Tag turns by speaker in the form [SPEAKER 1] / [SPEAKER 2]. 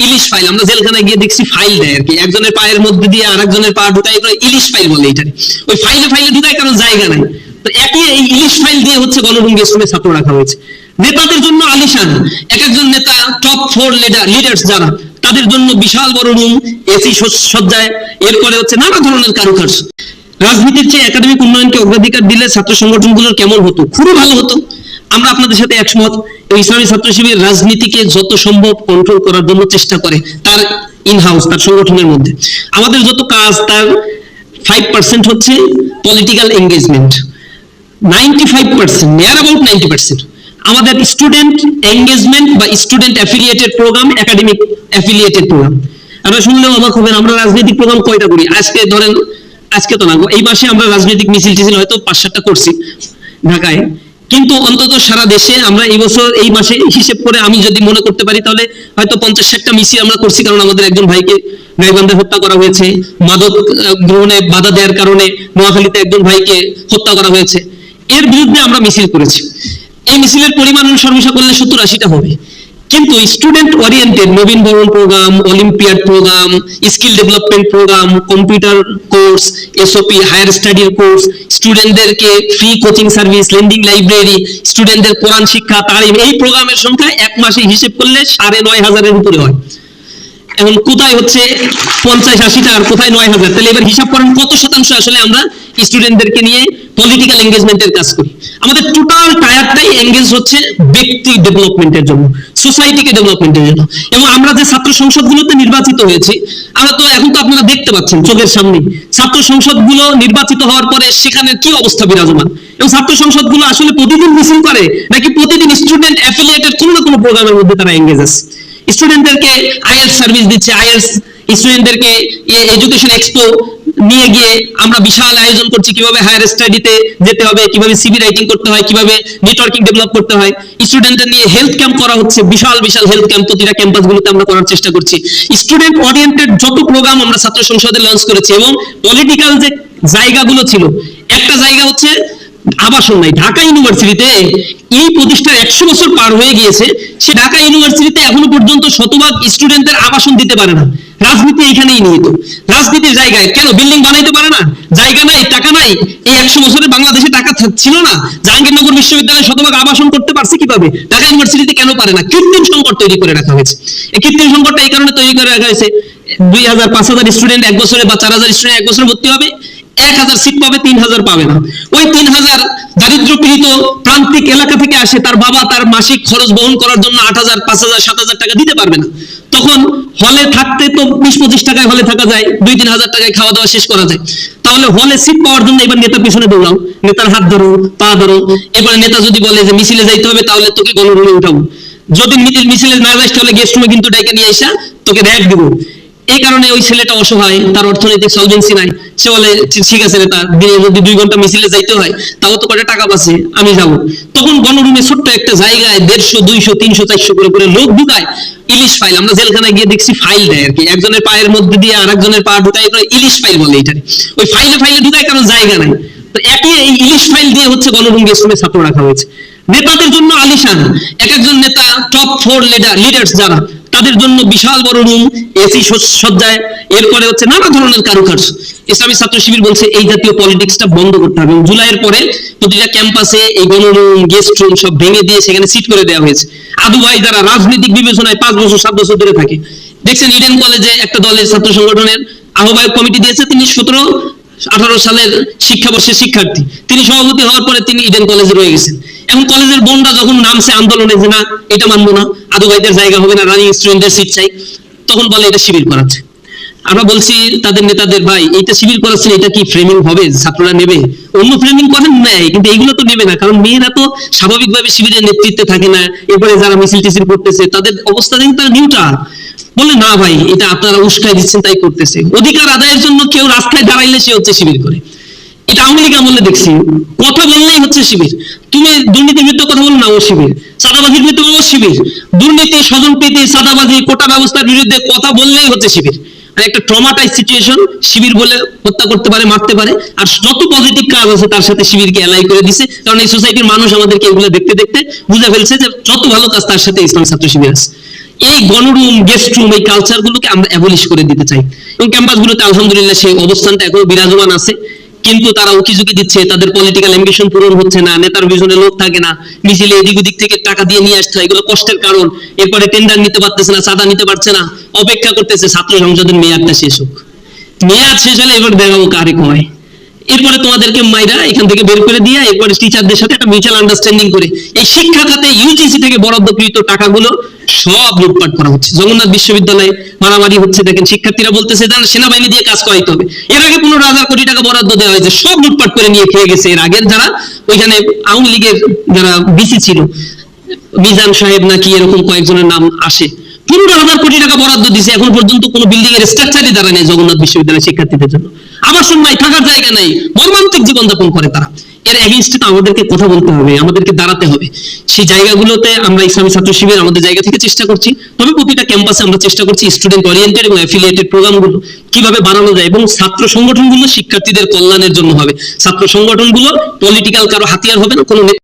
[SPEAKER 1] ইলিশ file, আমরা জেলখানায় গিয়ে দেখছি ফাইল দেয় আর কি, একজনের পায়ের মধ্যে দিয়ে আরেকজনের পা ঢুকাই করে ইলিশ ফাইল বলে এটা। ওই ফাইলে ফাইলে ঢুকায় কারণ জায়গা নাই, তো একই এই ইলিশ ফাইল দিয়ে হচ্ছে গণভঙ্গ স্কুলে ছাত্র রাখা হয়েছে। নেতাদের জন্য আলিশান, এক একজন নেতা টপ 4 লিডার্স যারা, তাদের জন্য বিশাল বড় রুম, এসি সজ্জায়, এরপরে হচ্ছে নানা ধরনের কারুকার্য। রাজনীতির চেয়ে একাডেমিক উন্নয়নকে অগ্রাধিকার দিলে ছাত্র সংগঠনগুলোর কেমন হতো? খুবই ভালো হতো। আমরা আপনাদের সাথে একমত। ইসলামী ছাত্র শিবির রাজনীতিকে যত সম্ভব কন্ট্রোল করার জন্য চেষ্টা করে, তার ইনহাউস, তার সংগঠনের মধ্যে। আমাদের যত কাজ, তার 5% হচ্ছে পলিটিক্যাল এঙ্গেজমেন্ট, 95% নিয়ার অ্যাবাউট 90% আমাদের স্টুডেন্ট এঙ্গেজমেন্ট বা student affiliated programme, academic affiliated programme. আপনারা শুনলেও অবাক হবেন, আমরা রাজনৈতিক প্রোগ্রাম কয়টা করি? আজকে ধরেন, আজকে তো না, এই মাসে আমরা রাজনৈতিক মিছিল টিছিল হয়তো 5-7টা করছি ঢাকায়, কিন্তু অন্তত সারা দেশে আমরা এই বছর এই মাসে হিসেব করে আমি যদি মনে করতে পারি তাহলে হয়তো 50-60টা মিছিল আমরা করছি। কারণ আমাদের একজন ভাইকে গাইবান্ধায় হত্যা করা হয়েছে, মাদক গ্রহণে বাধা দেওয়ার কারণে নোয়াখালীতে একজন ভাইকে হত্যা করা হয়েছে, এর বিরুদ্ধে আমরা মিছিল করেছি। এই মিছিলের পরিমাণ সর্বসা করলে 70-80টা হবে, কিন্তু স্টুডেন্ট ওরিয়েন্টেড নবীনবরণ program, Olympiad program, skill development program, computer course, SOP, higher স্টাডির কোর্স, স্টুডেন্টদেরকে free coaching service, lending library, স্টুডেন্টদের কোরআন শিক্ষা, তালিম, এই প্রোগ্রামের সংখ্যা এক মাসে হিসেব করলে 9,500-এর উপরে হয়। এখন কোথায় হচ্ছে 50-80টা আর কোথায় 9,000? তাহলে এবার হিসাব করেন কত শতাংশ আসলে আমরা স্টুডেন্টদেরকে নিয়ে পলিটিক্যাল এঙ্গেজমেন্টের কাজ করি। আমাদের টোটাল টায়ারটাই এঙ্গেজ হচ্ছে ব্যক্তি ডেভেলপমেন্টের জন্য, সোসাইটিকে ডেভেলপমেন্টের জন্য। এবং আমরা যে ছাত্র সংসদগুলোতে নির্বাচিত হয়েছি, আমরা তো এখন তো আপনারা দেখতে পাচ্ছেন চোখের সামনে, ছাত্র সংসদগুলো নির্বাচিত হওয়ার পরে সেখানে কি অবস্থা বিরাজমান। এবং ছাত্র সংসদগুলো আসলে প্রতিদিন মিছিল করে নাকি প্রতিদিন স্টুডেন্ট অ্যাফিলিয়েটেড কোনো না কোনো প্রোগ্রামের মধ্যে তারা এঙ্গেজ আছে। স্টুডেন্টদেরকে আইএলটিএস সার্ভিস দিচ্ছে, আইএলটিএস স্টুডেন্টদেরকে এডুকেশন এক্সপো নিয়ে গিয়ে আমরা বিশাল আয়োজন করছি, কিভাবে হায়ার স্টাডিতে যেতে হবে, কিভাবে সিভি রাইটিং করতে হয়, কিভাবে নেটওয়ার্কিং ডেভেলপ করতে হয়। স্টুডেন্টদের নিয়ে হেলথ ক্যাম্প করা হচ্ছে, বিশাল বিশাল হেলথ ক্যাম্প প্রতিটা ক্যাম্পাসগুলোতে আমরা করার চেষ্টা করছি। স্টুডেন্ট ওরিয়েন্টেড যত প্রোগ্রাম আমরা ছাত্র সংসদে লঞ্চ করেছি। এবং পলিটিক্যাল যে জায়গাগুলো ছিল, একটা জায়গা হচ্ছে আবাসন নাই। ঢাকা ইউনিভার্সিটিতে এই প্রতিষ্ঠার 100 বছর পার হয়ে গিয়েছে, সে ঢাকা ইউনিভার্সিটিতে এখনো পর্যন্ত শতভাগ স্টুডেন্টদের আবাসন দিতে পারে না। রাজনীতি এখানেই নিহিত। রাজনীতির জায়গায় কেন বিল্ডিং বানাইতে পারে না? জায়গা নাই, টাকা নাই। এই 100 বছরে বাংলাদেশে টাকা ছিল না। জাহাঙ্গীরনগর বিশ্ববিদ্যালয়ে শতভাগ আবাসন করতে পারছে কিভাবে? ঢাকা ইউনিভার্সিটিতে কেন পারে না? কৃত্রিম সংকট তৈরি করে রাখা হয়েছে। এই কৃত্রিম সংকটটা এই কারণে তৈরি করে রাখা হয়েছে, 2,000-5,000 স্টুডেন্ট এক বছরে বা 4,000 স্টুডেন্ট এক বছরে ভর্তি হবে, 1,000 সিট পাবে, 3,000 পাবে না। ওই 3,000 দারিদ্র্যপীড়িত প্রান্তিক এলাকা থেকে আসে, তার বাবা তার মাসিক খরচ বহন করার জন্য 8,000, 5,000, 7,000 টাকা দিতে পারবে না। তখন হলে থাকতে তো 20-25 টাকায় হলে থাকা যায়, 2-3 হাজার টাকায় খাওয়া দাওয়া শেষ করা যায়। তাহলে হলে সিট পাওয়ার জন্য এবার নেতার পিছনে দৌড়াও, নেতার হাত ধরো, পা ধরো। এবার নেতা যদি বলে যে মিছিলে যাইতে হবে, তাহলে তোকে গণরুমে উঠাবো। যদি মিছিলে না যাস তাহলে গেস্ট রুমে কিন্তু ডাইকে নিয়ে আসা তোকে র্যাক দিব। এই কারণে ওই ছেলেটা অসহায়, তার অর্থনৈতিক সলভেন্সি নাই। সে বলে ঠিক আছে নেতা, দিনে যদি 2 ঘন্টা মিছিলে যাইতে হয় তাও তো কটা টাকা পাচ্ছে, আমি যাবো। তখন গণরুমে ছোট্ট একটা জায়গায় 150, 200, 300, 400 করে লোক ঢুকায় ইলিশ ফাইল, আমরা জেলখানায় গিয়ে দেখছি ফাইল দেয় আর কি, একজনের পায়ের মধ্যে দিয়ে আরেকজনের পা ঢুকাই করে ইলিশ ফাইল বলে এটা। ওই ফাইলে ফাইলে ঢুকায় কারণ জায়গা নাই, তো একই এই ইলিশ ফাইল দিয়ে হচ্ছে গণভঙ্গ স্কুলে ছাত্র রাখা হয়েছে। নেতাদের জন্য আলিশান, এক একজন নেতা টপ 4 লিডার্স যারা, তাদের জন্য বিশাল বড় রুম, এসি সজ্জায়, এরপরে হচ্ছে নানা ধরনের কারুকার্য। ইসলামী ছাত্র শিবির বলছে এই জাতীয় পলিটিক্সটা বন্ধ করতে হবে। জুলাইয়ের পরে প্রতিটা ক্যাম্পাসে এই গণরুম, গেস্ট রুম সব ভেঙে দিয়ে সেখানে সিট করে দেওয়া হয়েছে। আদু ভাই যারা রাজনৈতিক বিবেচনায় 5 বছর 7 বছর ধরে থাকে, দেখছেন ইডেন কলেজে একটা দলের ছাত্র সংগঠনের আহ্বায়ক কমিটি দিয়েছে, তিনি 17-18 সালের শিক্ষাবর্ষের শিক্ষার্থী। তিনি সভাপতি হওয়ার পরে তিনি ইডেন কলেজে রয়ে গেছেন। এখন কলেজের বোনরা যখন নামছে আন্দোলনে যে না এটা মানবো না, আদু ভাইদের জায়গা হবে না, রানিং স্টুডেন্টদের সিট চাই, তখন বলে এটা শিবির করাচ্ছে। আমরা বলছি তাদের নেতাদের, ভাই এটা শিবির করাচ্ছেন, এটা কি ফ্রেমিং হবে? ছাত্ররা নেবে? অন্য ফ্রেমিং করেন নেয়, কিন্তু এইগুলো তো নেবে না, কারণ মেয়েরা তো স্বাভাবিকভাবে শিবিরের নেতৃত্বে থাকে না। এরপরে যারা মিছিল টিছিল করতেছে তাদের অবস্থা দেখুন, তারা নিউট্রাল। বলে না ভাই এটা আপনারা উস্কাই দিচ্ছেন, তাই করতেছে। অধিকার আদায়ের জন্য কেউ রাস্তায় দাঁড়াইলে সে হচ্ছে শিবির করে। এটা আওয়ামী লীগ আমলে দেখছি, কথা বললেই হচ্ছে শিবির। তুমি দুর্নীতির বিরুদ্ধে কথা বলো না, ও শিবির। চাঁদাবাজির বিরুদ্ধে ও শিবির। দুর্নীতি, স্বজনপ্রীতি, চাঁদাবাজি, কোটা ব্যবস্থার বিরুদ্ধে কথা বললেই হচ্ছে শিবির। একটা ট্রমাটাইজ সিচুয়েশন, শিবির বলে হত্যা করতে পারে, মারতে পারে। আর যত পজিটিভ কাজ আছে তার সাথে শিবিরকে এলাই করে দিছে, কারণ এই সোসাইটির মানুষ আমাদেরকে এগুলো দেখতে দেখতে বুঝে ফেলছে যে যত ভালো কাজ তার সাথে ইসলামী ছাত্র শিবির আছে। এই গণরুম, গেস্ট রুম, এই কালচার গুলোকে আমরা অ্যাবলিশ করে দিতে চাই। এবং ক্যাম্পাসগুলোতে আলহামদুলিল্লাহ সেই অবস্থানটা এখনো বিরাজমান আছে, কিন্তু তারা উকিঝুঁকি দিচ্ছে, তাদের পলিটিক্যাল অ্যাম্বিশন পূরণ হচ্ছে না, নেতার পিছনে লোক থাকে না, মিছিলে এদিক ওদিক থেকে টাকা দিয়ে নিয়ে আসতে হয়, এগুলো কষ্টের কারণ। এরপরে টেন্ডার নিতে পারতেছে না, চাঁদা নিতে পারছে না, অপেক্ষা করতেছে ছাত্র সংসদের মেয়াদটা শেষ হোক। মেয়াদ শেষ হলে এবার দেখাবো কারে কমায়। এরপরে তোমাদেরকে মাইরা এখান থেকে বের করে দিয়ে এরপরে টিচারদের সাথে একটা মিউচুয়াল আন্ডারস্ট্যান্ডিং করে এই শিক্ষা খাতে ইউজিসি থেকে বরাদ্দকৃত টাকাগুলো সব লুটপাট করা হচ্ছে। জগন্নাথ বিশ্ববিদ্যালয়ে মারামারি হচ্ছে, দেখেন শিক্ষার্থীরা বলতেছে যে সেনাবাহিনী দিয়ে কাজ করাইতে হবে। এর আগে 15,000 কোটি টাকা বরাদ্দ দেওয়া হয়েছে, সব লুটপাট করে নিয়ে খেয়ে গেছে এর আগের যারা ওইখানে আওয়ামী লীগের যারা বিসি ছিল, মিজান সাহেব নাকি এরকম কয়েকজনের নাম আসে। 15,000 কোটি টাকা বরাদ্দ দিয়েছে, এখন পর্যন্ত কোনো বিল্ডিং এর স্ট্রাকচারই দাঁড়ায় নেই জগন্নাথ বিশ্ববিদ্যালয়ের শিক্ষার্থীদের জন্য। আবাসন নাই, থাকার জায়গা নাই, মর্মান্তিক জীবনযাপন করে তারা। এর এগেইনস্টে তো আমাদেরকে কথা বলতে হবে, আমাদেরকে দাঁড়াতে হবে। সেই জায়গাগুলোতে আমরা ইসলামী ছাত্র শিবির আমাদের জায়গা থেকে চেষ্টা করছি। তবে প্রতিটা ক্যাম্পাসে আমরা চেষ্টা করছি স্টুডেন্ট ওরিয়েন্টেড এবং অ্যাফিলিয়েটেড প্রোগ্রামগুলো কিভাবে বাড়ানো যায়, এবং ছাত্র সংগঠনগুলো শিক্ষার্থীদের কল্যাণের জন্য হবে। ছাত্র সংগঠনগুলো পলিটিক্যাল কারো হাতিয়ার হবে না, কোনো